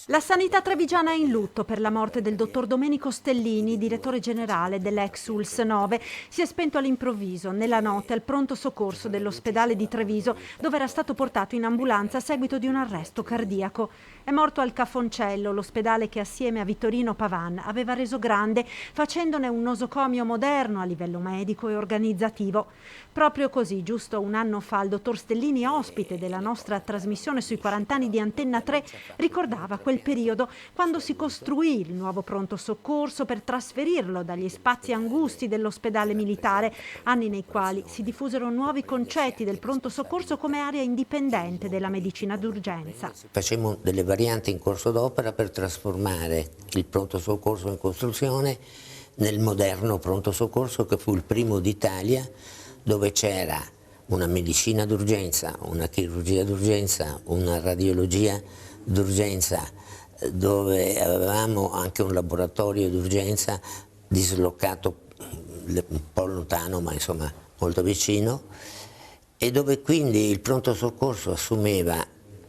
La sanità trevigiana è in lutto per la morte del dottor Domenico Stellini, direttore generale dell'ex ULSS 9. Si è spento all'improvviso, nella notte, al pronto soccorso dell'ospedale di Treviso, dove era stato portato in ambulanza a seguito di un arresto cardiaco. È morto al Cafoncello, l'ospedale che assieme a Vittorino Pavan aveva reso grande, facendone un nosocomio moderno a livello medico e organizzativo. Proprio così, giusto un anno fa, il dottor Stellini, ospite della nostra trasmissione sui 40 anni di Antenna 3, ricordava quel periodo quando si costruì il nuovo pronto soccorso per trasferirlo dagli spazi angusti dell'ospedale militare, anni nei quali si diffusero nuovi concetti del pronto soccorso come area indipendente della medicina d'urgenza. Facemmo delle varianti in corso d'opera per trasformare il pronto soccorso in costruzione nel moderno pronto soccorso che fu il primo d'Italia, dove c'era una medicina d'urgenza, una chirurgia d'urgenza, una radiologia d'urgenza, dove avevamo anche un laboratorio d'urgenza dislocato un po' lontano, ma insomma molto vicino, e dove quindi il pronto soccorso assumeva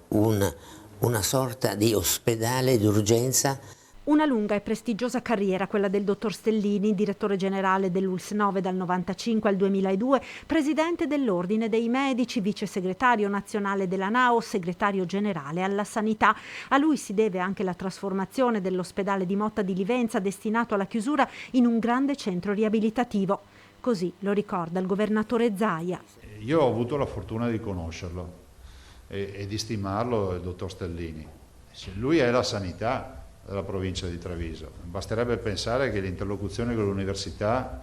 una sorta di ospedale d'urgenza. Una lunga e prestigiosa carriera quella del dottor Stellini, direttore generale dell'ULSS 9 dal 1995 al 2002, presidente dell'Ordine dei Medici, vice segretario nazionale della NAO, segretario generale alla Sanità. A lui si deve anche la trasformazione dell'ospedale di Motta di Livenza, destinato alla chiusura, in un grande centro riabilitativo. Così lo ricorda il governatore Zaia. Io ho avuto la fortuna di conoscerlo e di stimarlo, il dottor Stellini. Lui è la sanità della provincia di Treviso. Basterebbe pensare che l'interlocuzione con l'università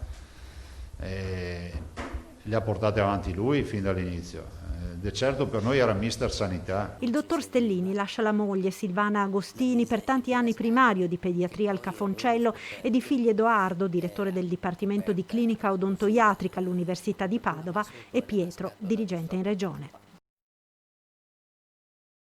le ha portate avanti lui fin dall'inizio. De certo per noi era mister sanità. Il dottor Stellini lascia la moglie Silvana Agostini, per tanti anni primario di pediatria al Cafoncello, e di figli Edoardo, direttore del Dipartimento di Clinica Odontoiatrica all'Università di Padova, e Pietro, dirigente in regione.